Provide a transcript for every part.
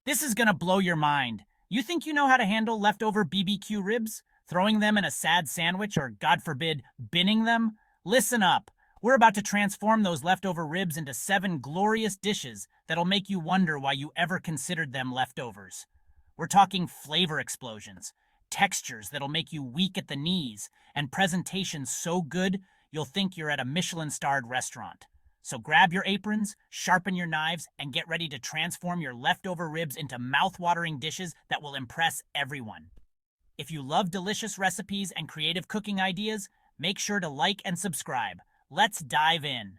This is gonna blow your mind. You think you know how to handle leftover BBQ ribs? Throwing them in a sad sandwich or, God forbid, binning them? Listen up. We're about to transform those leftover ribs into 7 glorious dishes that'll make you wonder why you ever considered them leftovers. We're talking flavor explosions, textures that'll make you weak at the knees, and presentations so good you'll think you're at a Michelin-starred restaurant. So grab your aprons, sharpen your knives, and get ready to transform your leftover ribs into mouth-watering dishes that will impress everyone. If you love delicious recipes and creative cooking ideas, make sure to like and subscribe. Let's dive in.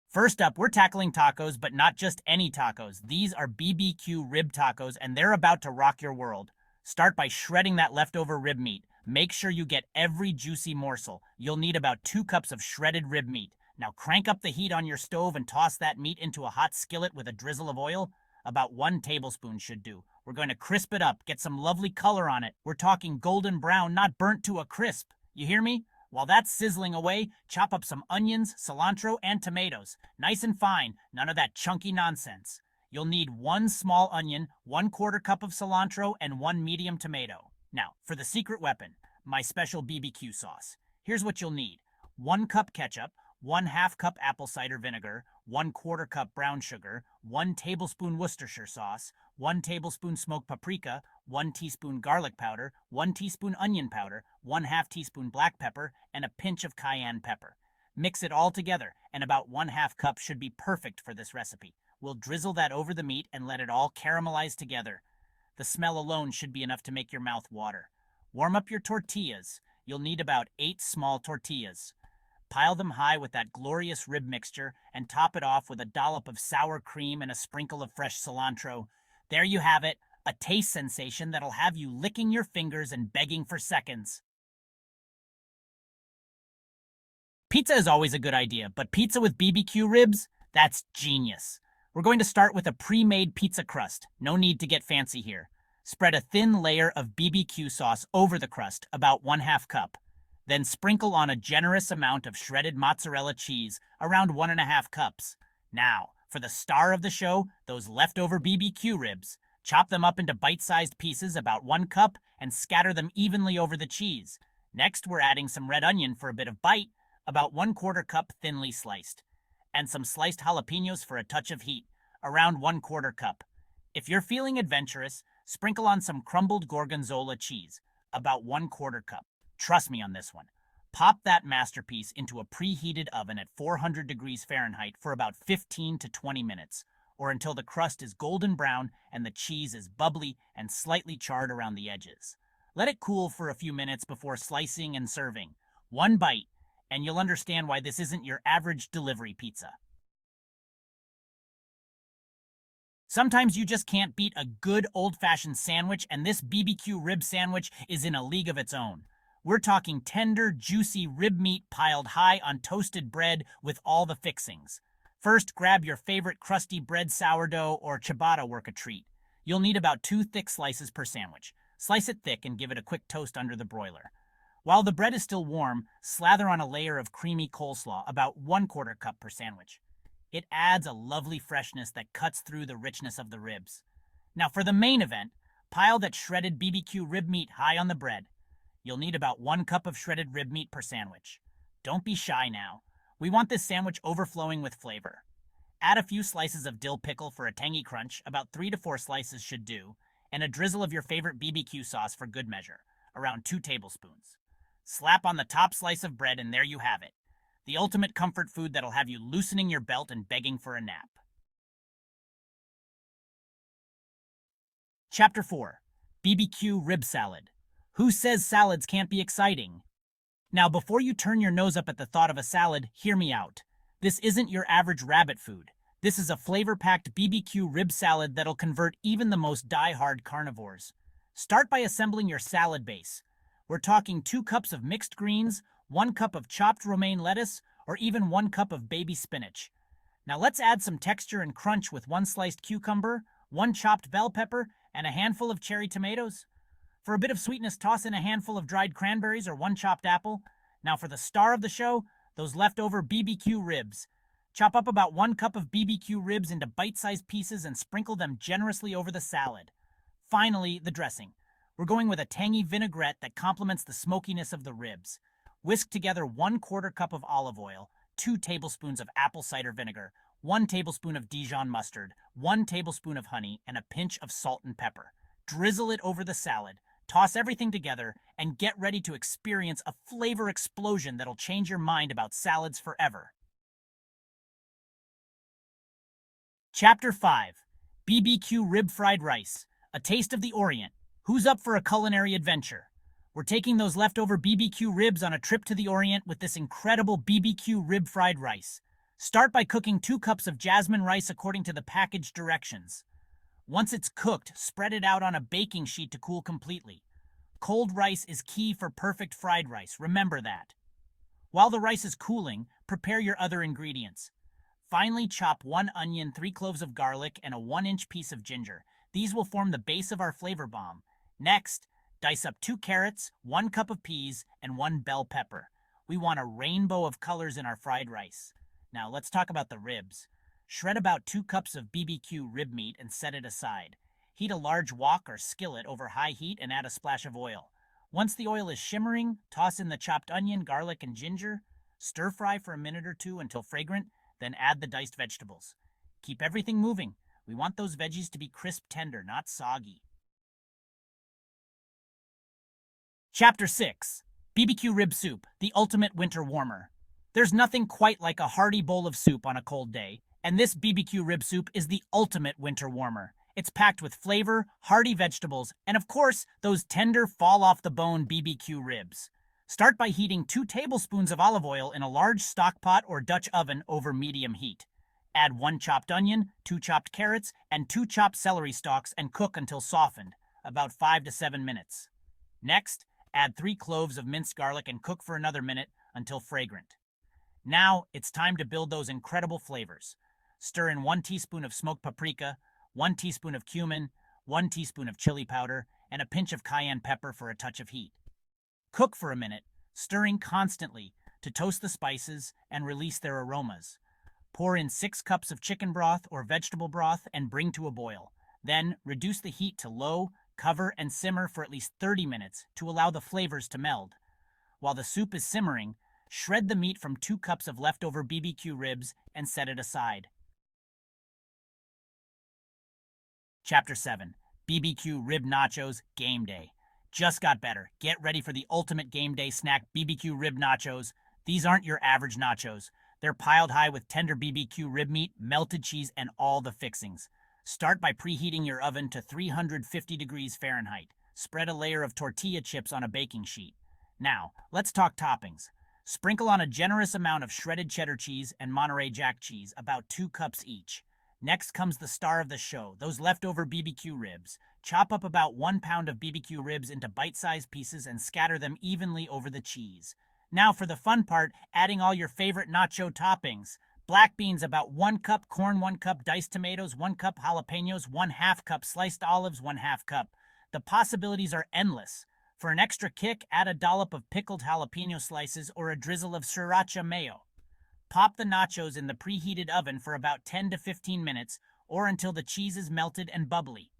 First up, we're tackling tacos, but not just any tacos. These are BBQ Rib Tacos, and they're about to rock your world. Start by shredding that leftover rib meat. Make sure you get every juicy morsel. You'll need about 2 cups of shredded rib meat. Now crank up the heat on your stove and toss that meat into a hot skillet with a drizzle of oil. About 1 tablespoon should do. We're going to crisp it up, get some lovely color on it. We're talking golden brown, not burnt to a crisp. You hear me? While that's sizzling away, chop up some onions, cilantro, and tomatoes. Nice and fine, none of that chunky nonsense. You'll need 1 small onion, 1/4 cup of cilantro, and 1 medium tomato. Now, for the secret weapon, my special BBQ sauce. Here's what you'll need. 1 cup ketchup, 1/2 cup apple cider vinegar, 1/4 cup brown sugar, 1 tablespoon Worcestershire sauce, 1 tablespoon smoked paprika, 1 teaspoon garlic powder, 1 teaspoon onion powder, 1/2 teaspoon black pepper, and a pinch of cayenne pepper. Mix it all together, and about 1/2 cup should be perfect for this recipe. We'll drizzle that over the meat and let it all caramelize together. The smell alone should be enough to make your mouth water. Warm up your tortillas. You'll need about 8 small tortillas. Pile them high with that glorious rib mixture and top it off with a dollop of sour cream and a sprinkle of fresh cilantro. There you have it, a taste sensation that'll have you licking your fingers and begging for seconds. Pizza is always a good idea, but pizza with BBQ ribs? That's genius. We're going to start with a pre-made pizza crust. No need to get fancy here. Spread a thin layer of BBQ sauce over the crust, about 1/2 cup. Then sprinkle on a generous amount of shredded mozzarella cheese, around 1.5 cups. Now, for the star of the show, those leftover BBQ ribs. Chop them up into bite-sized pieces, about 1 cup, and scatter them evenly over the cheese. Next, we're adding some red onion for a bit of bite, about 1/4 cup thinly sliced. And some sliced jalapenos for a touch of heat, around 1/4 cup. If you're feeling adventurous, sprinkle on some crumbled gorgonzola cheese, about 1/4 cup. Trust me on this one. Pop that masterpiece into a preheated oven at 400 degrees Fahrenheit for about 15 to 20 minutes, or until the crust is golden brown and the cheese is bubbly and slightly charred around the edges. Let it cool for a few minutes before slicing and serving. 1 bite, and you'll understand why this isn't your average delivery pizza. Sometimes you just can't beat a good old-fashioned sandwich, and this BBQ rib sandwich is in a league of its own. We're talking tender, juicy rib meat piled high on toasted bread with all the fixings. First, grab your favorite crusty bread sourdough or ciabatta work a treat. You'll need about 2 thick slices per sandwich. Slice it thick and give it a quick toast under the broiler. While the bread is still warm, slather on a layer of creamy coleslaw, about 1/4 cup per sandwich. It adds a lovely freshness that cuts through the richness of the ribs. Now for the main event, pile that shredded BBQ rib meat high on the bread. You'll need about 1 cup of shredded rib meat per sandwich. Don't be shy now. We want this sandwich overflowing with flavor. Add a few slices of dill pickle for a tangy crunch, about 3 to 4 slices should do, and a drizzle of your favorite BBQ sauce for good measure, around 2 tablespoons. Slap on the top slice of bread and there you have it. The ultimate comfort food that'll have you loosening your belt and begging for a nap. Chapter 4. BBQ Rib Salad. Who says salads can't be exciting? Now, before you turn your nose up at the thought of a salad, hear me out. This isn't your average rabbit food. This is a flavor-packed BBQ rib salad that'll convert even the most die-hard carnivores. Start by assembling your salad base. We're talking 2 cups of mixed greens, 1 cup of chopped romaine lettuce, or even 1 cup of baby spinach. Now let's add some texture and crunch with 1 sliced cucumber, 1 chopped bell pepper, and a handful of cherry tomatoes. For a bit of sweetness, toss in a handful of dried cranberries or 1 chopped apple. Now for the star of the show, those leftover BBQ ribs. Chop up about 1 cup of BBQ ribs into bite-sized pieces and sprinkle them generously over the salad. Finally, the dressing. We're going with a tangy vinaigrette that complements the smokiness of the ribs. Whisk together 1/4 cup of olive oil, 2 tablespoons of apple cider vinegar, 1 tablespoon of Dijon mustard, 1 tablespoon of honey, and a pinch of salt and pepper. Drizzle it over the salad, toss everything together, and get ready to experience a flavor explosion that'll change your mind about salads forever. Chapter 5. BBQ Rib Fried Rice. A taste of the Orient. Who's up for a culinary adventure? We're taking those leftover BBQ ribs on a trip to the Orient with this incredible BBQ Rib Fried Rice. Start by cooking 2 cups of jasmine rice according to the package directions. Once it's cooked, spread it out on a baking sheet to cool completely. Cold rice is key for perfect fried rice, remember that. While the rice is cooling, prepare your other ingredients. Finally, chop 1 onion, 3 cloves of garlic, and a 1-inch piece of ginger. These will form the base of our flavor bomb. Next, dice up 2 carrots, 1 cup of peas, and 1 bell pepper. We want a rainbow of colors in our fried rice. Now let's talk about the ribs. Shred about 2 cups of BBQ rib meat and set it aside. Heat a large wok or skillet over high heat and add a splash of oil. Once the oil is shimmering, toss in the chopped onion, garlic, and ginger. Stir fry for a minute or 2 until fragrant, then add the diced vegetables. Keep everything moving. We want those veggies to be crisp tender, not soggy. Chapter 6. BBQ Rib Soup, the ultimate winter warmer. There's nothing quite like a hearty bowl of soup on a cold day, and this BBQ Rib Soup is the ultimate winter warmer. It's packed with flavor, hearty vegetables, and of course, those tender, fall-off-the-bone BBQ ribs. Start by heating 2 tablespoons of olive oil in a large stock pot or Dutch oven over medium heat. Add 1 chopped onion, 2 chopped carrots, and 2 chopped celery stalks and cook until softened, about 5 to 7 minutes. Next, add 3 cloves of minced garlic and cook for another minute until fragrant. Now, it's time to build those incredible flavors. Stir in 1 teaspoon of smoked paprika, 1 teaspoon of cumin, 1 teaspoon of chili powder, and a pinch of cayenne pepper for a touch of heat. Cook for a minute, stirring constantly to toast the spices and release their aromas. Pour in 6 cups of chicken broth or vegetable broth and bring to a boil. Then, reduce the heat to low, cover, and simmer for at least 30 minutes to allow the flavors to meld. While the soup is simmering, shred the meat from 2 cups of leftover BBQ ribs and set it aside. Chapter 7. BBQ Rib Nachos Game Day. Just got better. Get ready for the ultimate game day snack, BBQ Rib Nachos. These aren't your average nachos. They're piled high with tender BBQ rib meat, melted cheese, and all the fixings. Start by preheating your oven to 350 degrees Fahrenheit. Spread a layer of tortilla chips on a baking sheet. Now, let's talk toppings. Sprinkle on a generous amount of shredded cheddar cheese and Monterey Jack cheese, about 2 cups each. Next comes the star of the show, those leftover BBQ ribs. Chop up about 1 pound of BBQ ribs into bite-sized pieces and scatter them evenly over the cheese. Now for the fun part, adding all your favorite nacho toppings. Black beans about 1 cup, corn 1 cup, diced tomatoes 1 cup, jalapenos 1/2 cup, sliced olives 1/2 cup. The possibilities are endless. For an extra kick, add a dollop of pickled jalapeno slices or a drizzle of sriracha mayo. Pop the nachos in the preheated oven for about 10 to 15 minutes or until the cheese is melted and bubbly.